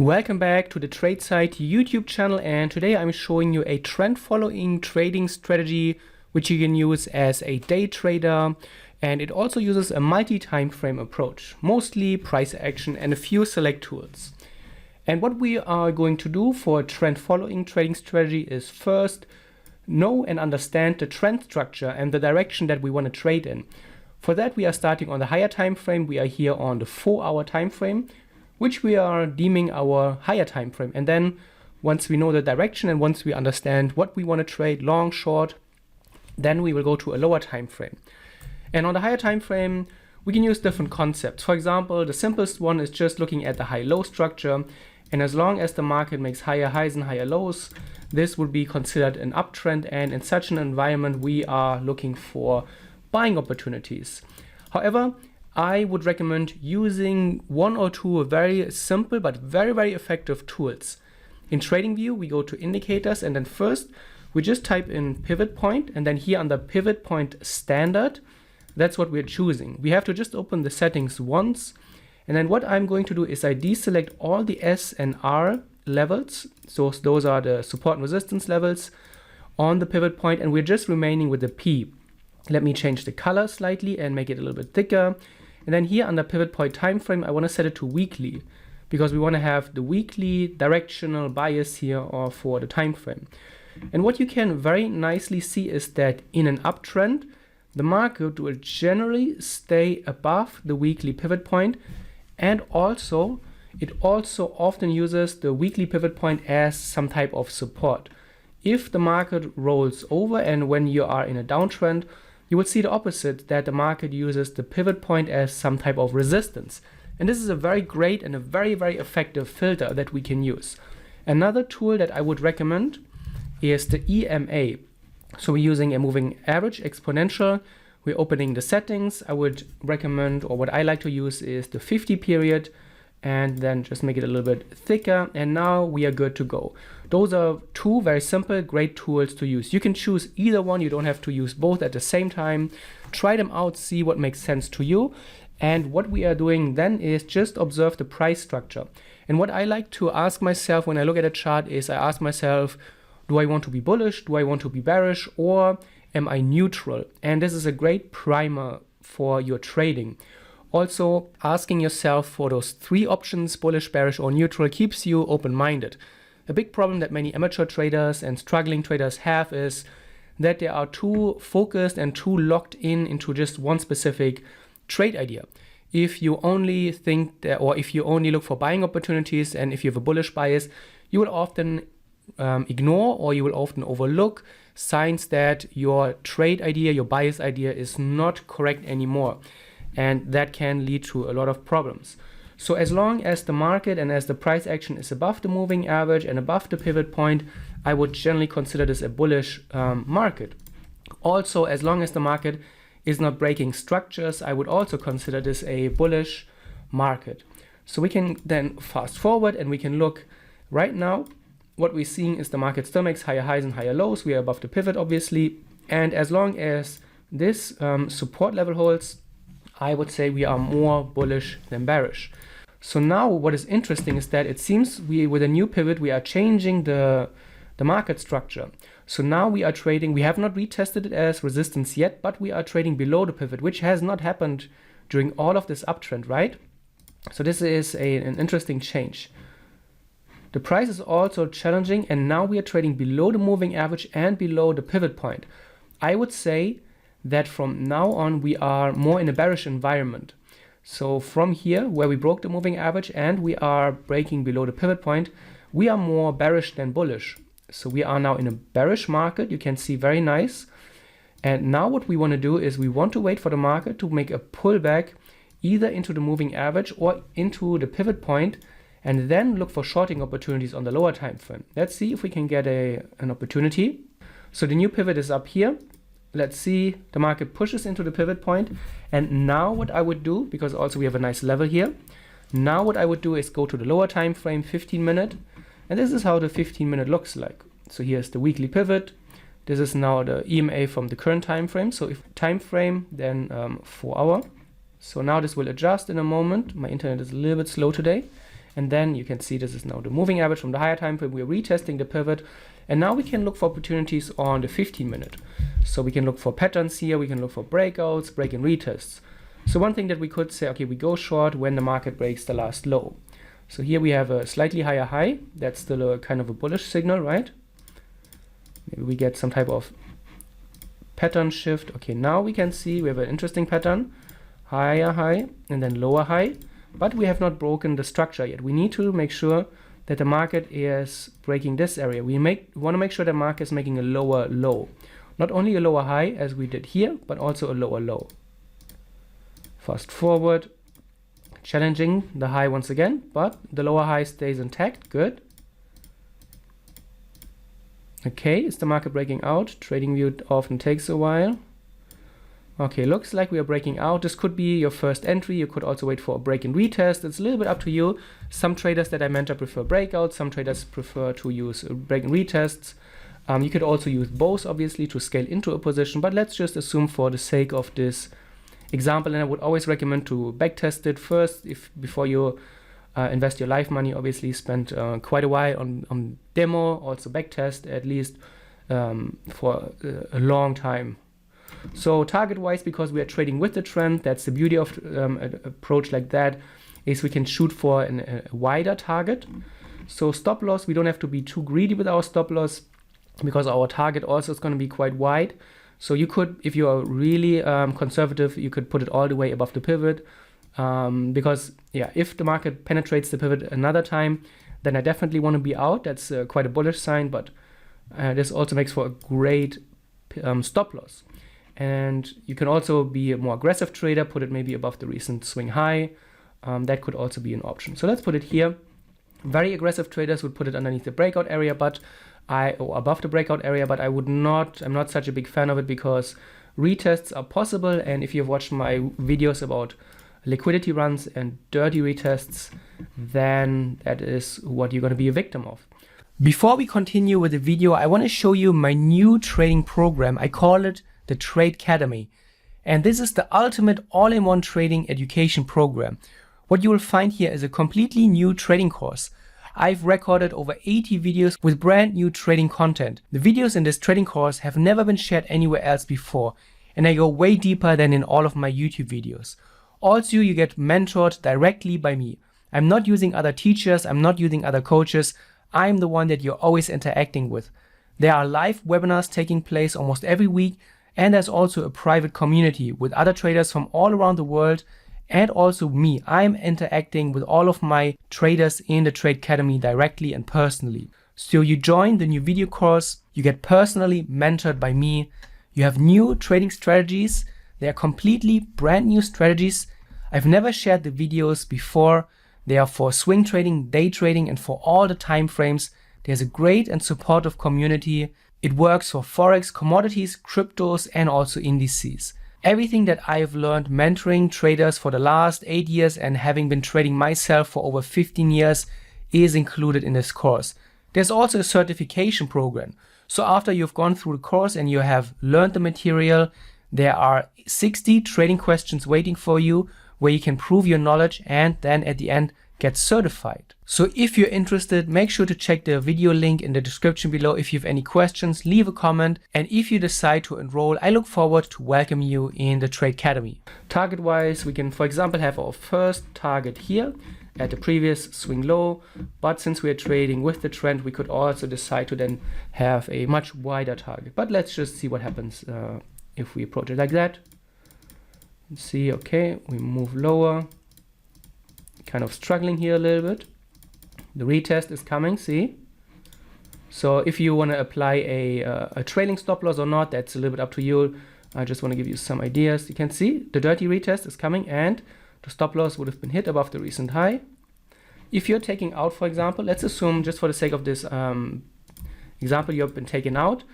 Welcome back to the Tradeciety YouTube channel, and today I'm showing you a trend following trading strategy which you can use as a day trader, and it also uses a multi-time frame approach, mostly price action and a few select tools. And what we are going to do for a trend following trading strategy is first know and understand the trend structure and the direction that we want to trade in. For that we are starting on the higher time frame. We are here on the 4-hour time frame, which we are deeming our higher time frame. And then once we know the direction and once we understand what we want to trade, long, short, then we will go to a lower time frame. And on the higher time frame, we can use different concepts. For example, the simplest one is just looking at the high-low structure. And as long as the market makes higher highs and higher lows, this would be considered an uptrend. And in such an environment, we are looking for buying opportunities. However, I would recommend using one or two very simple but very effective tools. In TradingView, we go to indicators, and then first we just type in pivot point, and then here under pivot point standard, that's what we're choosing. We have to just open the settings once, and then what I'm going to do is I deselect all the S and R levels. So those are the support and resistance levels on the pivot point, and we're just remaining with the P. Let me change the color slightly and make it a little bit thicker. And then here under pivot point time frame, I want to set it to weekly because we want to have the weekly directional bias here or for the time frame. And what you can very nicely see is that in an uptrend, the market will generally stay above the weekly pivot point, and also it also often uses the weekly pivot point as some type of support. If the market rolls over and when you are in a downtrend, you will see the opposite, that the market uses the pivot point as some type of resistance. And this is a very great and a very effective filter that we can use. Another tool that I would recommend is the EMA. So we're using a moving average exponential. We're opening the settings. I would recommend, or what I like to use, is the 50 period, and then just make it a little bit thicker, and now we are good to go. Those are two very simple, great tools to use. You can choose either one. You don't have to use both at the same time. Try them out, see what makes sense to you. And what we are doing then is just observe the price structure. And what I like to ask myself when I look at a chart is I ask myself, do I want to be bullish? Do I want to be bearish? Or am I neutral? And this is a great primer for your trading. Also, asking yourself for those three options, bullish, bearish, or neutral, keeps you open-minded. A big problem that many amateur traders and struggling traders have is that they are too focused and too locked into just one specific trade idea. If you only think that, or if you only look for buying opportunities, and if you have a bullish bias, you will often ignore, or you will often overlook signs that your trade idea, your bias idea, is not correct anymore. And that can lead to a lot of problems. So as long as the market and as the price action is above the moving average and above the pivot point, I would generally consider this a bullish market. Also, as long as the market is not breaking structures, I would also consider this a bullish market. So we can then fast forward and we can look right now. What we're seeing is the market still makes higher highs and higher lows. We are above the pivot, obviously. And as long as this support level holds, I would say we are more bullish than bearish. So now what is interesting is that it seems with a new pivot, we are changing the market structure. So now we are trading, we have not retested it as resistance yet, but we are trading below the pivot, which has not happened during all of this uptrend, right? So this is an interesting change. The price is also challenging, and now we are trading below the moving average and below the pivot point. I would say that from now on we are more in a bearish environment. So from here, where we broke the moving average and we are breaking below the pivot point, we are more bearish than bullish. So we are now in a bearish market. You can see very nice. And now what we want to do is we want to wait for the market to make a pullback either into the moving average or into the pivot point, and then look for shorting opportunities on the lower time frame. Let's see if we can get an opportunity. So the new pivot is up here. Let's see, the market pushes into the pivot point. And now what I would do, because also we have a nice level here, now what I would do is go to the lower time frame, 15-minute, and this is how the 15-minute looks like. So here's the weekly pivot. This is now the EMA from the current time frame. So if time frame, then 4 hour. So now this will adjust in a moment. My internet is a little bit slow today. And then you can see this is now the moving average from the higher time frame. We're retesting the pivot. And now we can look for opportunities on the 15-minute. So we can look for patterns here. We can look for breakouts, break and retests. So one thing that we could say, okay, we go short when the market breaks the last low. So here we have a slightly higher high. That's still a kind of a bullish signal, right? Maybe we get some type of pattern shift. Okay, now we can see we have an interesting pattern. Higher high and then lower high. But we have not broken the structure yet. We need to make sure that the market is breaking this area. We want to make sure the market is making a lower low. Not only a lower high as we did here, but also a lower low. Fast forward, challenging the high once again, but the lower high stays intact. Good. Okay, is the market breaking out? Trading view often takes a while. Okay, looks like we are breaking out. This could be your first entry. You could also wait for a break and retest. It's a little bit up to you. Some traders that I mentor prefer breakouts. Some traders prefer to use break and retests. You could also use both, obviously, to scale into a position. But let's just assume for the sake of this example, and I would always recommend to backtest it first before you invest your live money. Obviously, spend quite a while on demo, also backtest at least for a long time. So target-wise, because we are trading with the trend, that's the beauty of an approach like that, is we can shoot for a wider target. So stop loss, we don't have to be too greedy with our stop loss because our target also is going to be quite wide. So you could, if you are really conservative, you could put it all the way above the pivot. Because yeah, if the market penetrates the pivot another time, then I definitely want to be out. That's quite a bullish sign, but this also makes for a great stop loss. And you can also be a more aggressive trader, put it maybe above the recent swing high. That could also be an option. So let's put it here. Very aggressive traders would put it underneath the breakout area, or above the breakout area, but I'm not such a big fan of it because retests are possible. And if you've watched my videos about liquidity runs and dirty retests, then that is what you're going to be a victim of. Before we continue with the video, I want to show you my new trading program. I call it the Tracademy. And this is the ultimate all-in-one trading education program. What you will find here is a completely new trading course. I've recorded over 80 videos with brand new trading content. The videos in this trading course have never been shared anywhere else before, and I go way deeper than in all of my YouTube videos. Also, you get mentored directly by me. I'm not using other teachers, I'm not using other coaches. I'm the one that you're always interacting with. There are live webinars taking place almost every week, and there's also a private community with other traders from all around the world, and also me. I'm interacting with all of my traders in the Tracademy directly and personally. So you join the new video course, you get personally mentored by me, you have new trading strategies. They are completely brand new strategies. I've never shared the videos before. They are for swing trading, day trading, and for all the time frames. There's a great and supportive community. It works for Forex, commodities, cryptos, and also indices. Everything that I've learned mentoring traders for the last 8 years and having been trading myself for over 15 years is included in this course. There's also a certification program. So after you've gone through the course and you have learned the material, there are 60 trading questions waiting for you where you can prove your knowledge and then at the end get certified. So if you're interested, make sure to check the video link in the description below. If you have any questions, leave a comment. And if you decide to enroll, I look forward to welcome you in the Tracademy. Target wise, we can, for example, have our first target here at the previous swing low. But since we are trading with the trend, we could also decide to then have a much wider target. But let's just see what happens if we approach it like that. See, okay, we move lower. Kind of struggling here a little bit. The retest is coming, see? So if you want to apply a trailing stop loss or not, that's a little bit up to you. I just want to give you some ideas. You can see the dirty retest is coming and the stop loss would have been hit above the recent high. If you're taking out, for example, let's assume just for the sake of this example, you have been taken out,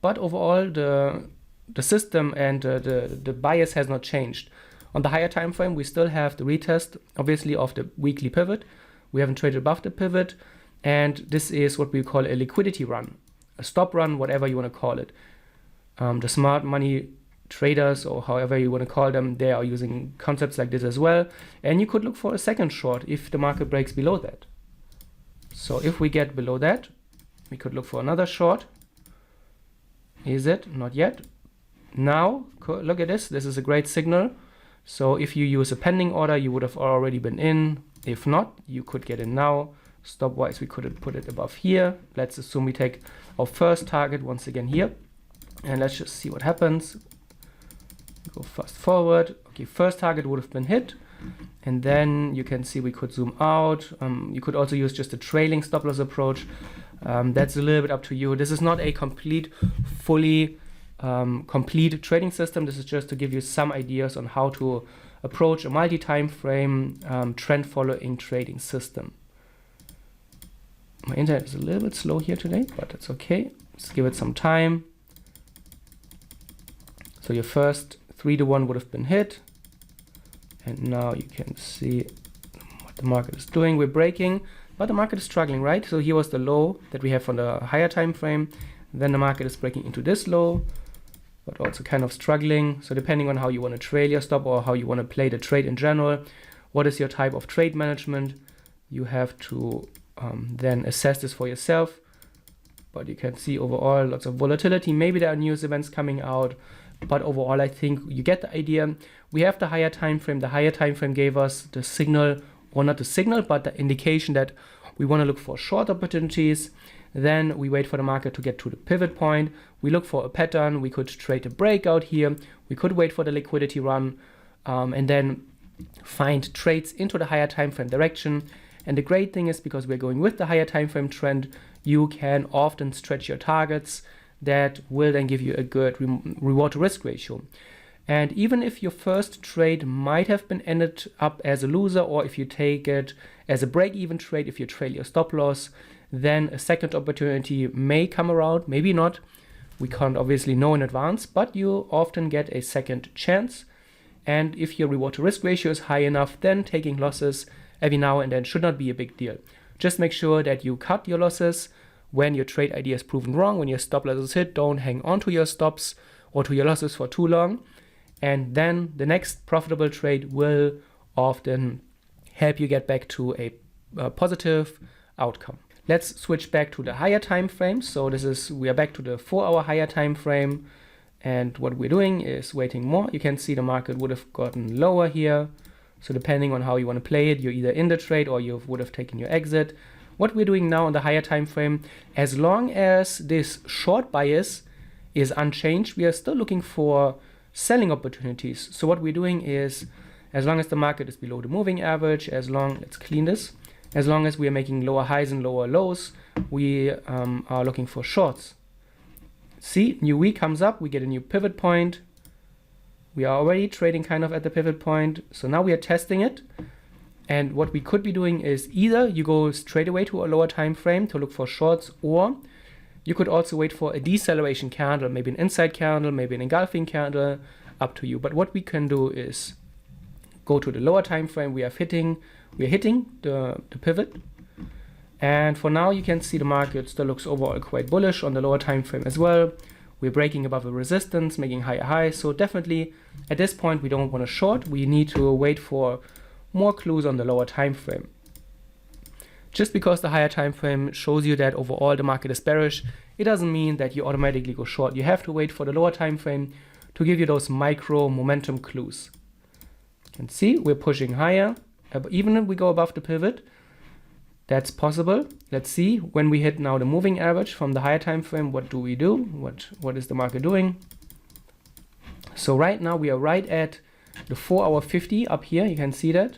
but overall the system and the bias has not changed. On the higher time frame, we still have the retest, obviously, of the weekly pivot. We haven't traded above the pivot, and this is what we call a liquidity run, a stop run, whatever you want to call it. The smart money traders, or however you want to call them, they are using concepts like this as well. And you could look for a second short if the market breaks below that. So if we get below that, we could look for another short. Is it? Not yet. Now, look at this. This is a great signal. So if you use a pending order, you would have already been in. If not, you could get in now. Stop-wise, we could put it above here. Let's assume we take our first target once again here. And let's just see what happens. Go fast forward. Okay, first target would have been hit. And then you can see we could zoom out. You could also use just a trailing stop loss approach. That's a little bit up to you. This is not a fully complete trading system. This is just to give you some ideas on how to approach a multi-time frame trend following trading system. My internet is a little bit slow here today, but it's okay. Let's give it some time. So your first 3-to-1 would have been hit. And now you can see what the market is doing. We're breaking, but the market is struggling, right? So here was the low that we have on the higher time frame. Then the market is breaking into this low, but also kind of struggling. So depending on how you want to trail your stop or how you want to play the trade in general, what is your type of trade management, you have to then assess this for yourself. But you can see overall lots of volatility. Maybe there are news events coming out, but overall I think you get the idea. We have the higher time frame. The higher time frame gave us the signal, or not the signal, but the indication that we want to look for short opportunities. Then we wait for the market to get to the pivot point. We look for a pattern. We could trade a breakout here. We could wait for the liquidity run and then find trades into the higher time frame direction. And the great thing is, because we're going with the higher time frame trend, you can often stretch your targets. That will then give you a good reward to risk ratio. And even if your first trade might have been ended up as a loser, or if you take it as a break-even trade, if you trail your stop loss, then a second opportunity may come around, maybe not. We can't obviously know in advance, but you often get a second chance. And if your reward to risk ratio is high enough, then taking losses every now and then should not be a big deal. Just make sure that you cut your losses when your trade idea is proven wrong. When your stop loss is hit, don't hang on to your stops or to your losses for too long. And then the next profitable trade will often help you get back to a positive outcome. Let's switch back to the higher time frame. So we are back to the 4-hour higher time frame. And what we're doing is waiting more. You can see the market would have gotten lower here. So depending on how you want to play it, you're either in the trade or you would have taken your exit. What we're doing now on the higher time frame, as long as this short bias is unchanged, we are still looking for selling opportunities. So what we're doing is, as long as the market is below the moving average, let's clean this, as long as we are making lower highs and lower lows, we are looking for shorts. See, new week comes up, we get a new pivot point. We are already trading kind of at the pivot point. So now we are testing it. And what we could be doing is either you go straight away to a lower time frame to look for shorts, or you could also wait for a deceleration candle, maybe an inside candle, maybe an engulfing candle, up to you. But what we can do is go to the lower time frame. We are hitting the pivot. And for now, you can see the market still looks overall quite bullish on the lower time frame as well. We're breaking above a resistance, making higher highs. So definitely at this point, we don't want to short. We need to wait for more clues on the lower time frame. Just because the higher time frame shows you that overall the market is bearish, it doesn't mean that you automatically go short. You have to wait for the lower time frame to give you those micro momentum clues. You can see we're pushing higher. Even if we go above the pivot, that's possible. Let's see, when we hit now the moving average from the higher time frame, what do we do? What is the market doing? So right now we are right at the 4-hour 50 up here. You can see that.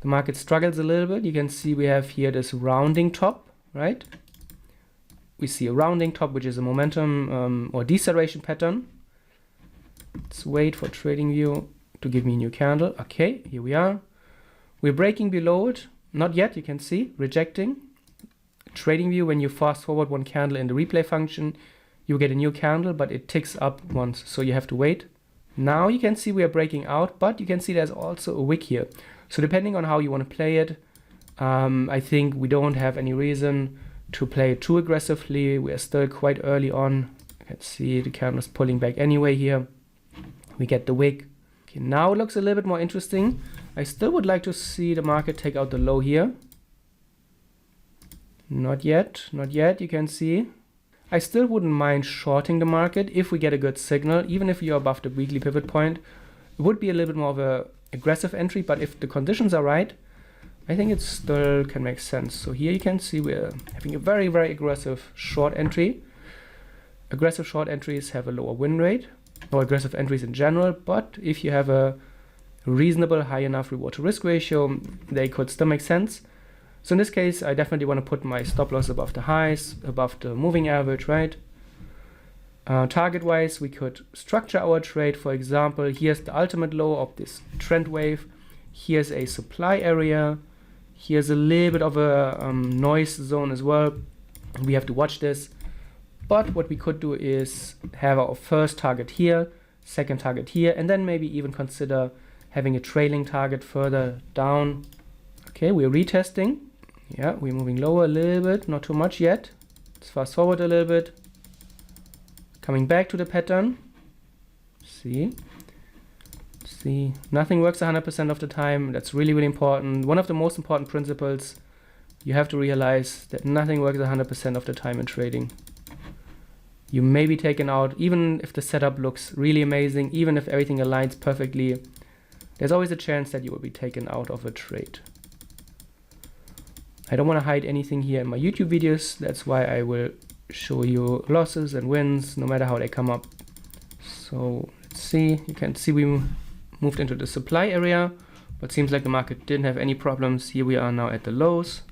The market struggles a little bit. You can see we have here this rounding top, right? We see a rounding top, which is a momentum or deceleration pattern. Let's wait for TradingView to give me a new candle. Okay, here we are. We're breaking below it. Not yet, you can see, rejecting. TradingView, when you fast forward one candle in the replay function, you get a new candle, but it ticks up once, so you have to wait. Now you can see we are breaking out, but you can see there's also a wick here. So depending on how you want to play it, I think we don't have any reason to play it too aggressively. We are still quite early on. You can see the candle is pulling back anyway here. We get the wick. Okay, now it looks a little bit more interesting. I still would like to see the market take out the low here. Not yet, not yet, you can see. I still wouldn't mind shorting the market if we get a good signal, even if you're above the weekly pivot point. It would be a little bit more of a aggressive entry, but if the conditions are right, I think it still can make sense. So here you can see we're having a very, very aggressive short entry. Aggressive short entries have a lower win rate, or aggressive entries in general, but if you have a reasonable high enough reward to risk ratio, they could still make sense. So in this case, I definitely want to put my stop loss above the highs, above the moving average, right? Target-wise, we could structure our trade. For example, here's the ultimate low of this trend wave. Here's a supply area. Here's a little bit of a noise zone as well. We have to watch this. But what we could do is have our first target here, second target here, and then maybe even consider having a trailing target further down. Okay, we're retesting. Yeah, we're moving lower a little bit, not too much yet. Let's fast forward a little bit. Coming back to the pattern. See, nothing works 100% of the time. That's really, really important. One of the most important principles, you have to realize that nothing works 100% of the time in trading. You may be taken out, even if the setup looks really amazing, even if everything aligns perfectly, there's always a chance that you will be taken out of a trade. I don't want to hide anything here in my YouTube videos. That's why I will show you losses and wins, no matter how they come up. So let's see, you can see we moved into the supply area, but seems like the market didn't have any problems. Here we are now at the lows.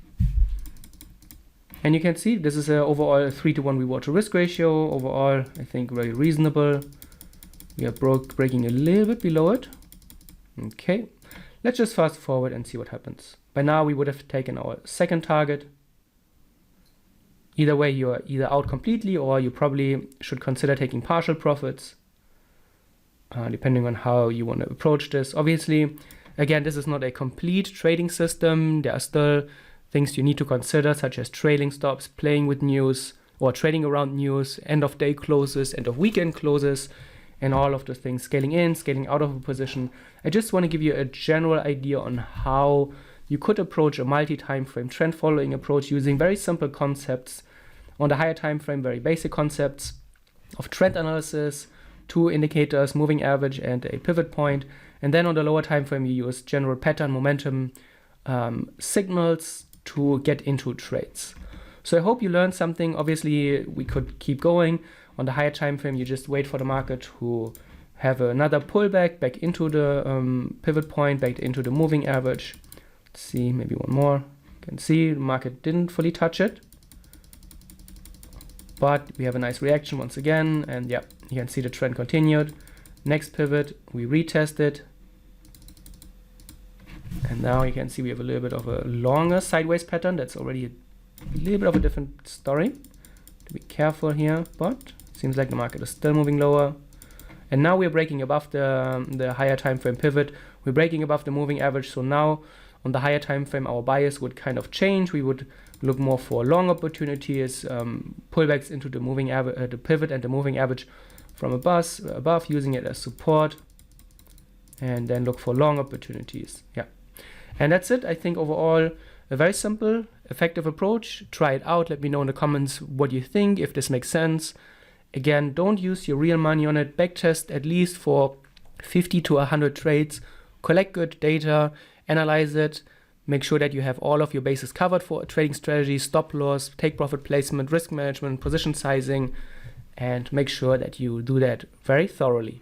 And you can see this is overall a 3-to-1 reward to risk ratio. Overall, I think very reasonable. We are breaking a little bit below it. Okay, let's just fast forward and see what happens. By now we would have taken our second target. Either way, you're either out completely or you probably should consider taking partial profits, depending on how you want to approach this. Obviously, again, this is not a complete trading system. There are still things you need to consider, such as trailing stops, playing with news, or trading around news, end of day closes, end of weekend closes, and all of the things, scaling in, scaling out of a position. I just want to give you a general idea on how you could approach a multi-time frame trend following approach using very simple concepts. On the higher time frame, very basic concepts of trend analysis, 2 indicators, moving average and a pivot point. And then on the lower time frame, you use general pattern, momentum, signals to get into trades. So I hope you learned something. Obviously, we could keep going. On the higher time frame, you just wait for the market to have another pullback back into the pivot point, back into the moving average. Let's see, maybe one more. You can see the market didn't fully touch it, but we have a nice reaction once again. And yeah, you can see the trend continued. Next pivot, we retested. And now you can see we have a little bit of a longer sideways pattern. That's already a little bit of a different story. To be careful here, but it seems like the market is still moving lower. And now we're breaking above the higher time frame pivot. We're breaking above the moving average. So now on the higher time frame, our bias would kind of change. We would look more for long opportunities, pullbacks into the moving average, the pivot and the moving average from above, using it as support, and then look for long opportunities. Yeah. And that's it. I think overall, a very simple, effective approach. Try it out. Let me know in the comments what you think, if this makes sense. Again, don't use your real money on it. Backtest at least for 50 to 100 trades. Collect good data, analyze it. Make sure that you have all of your bases covered for a trading strategy, stop loss, take profit placement, risk management, position sizing, and make sure that you do that very thoroughly.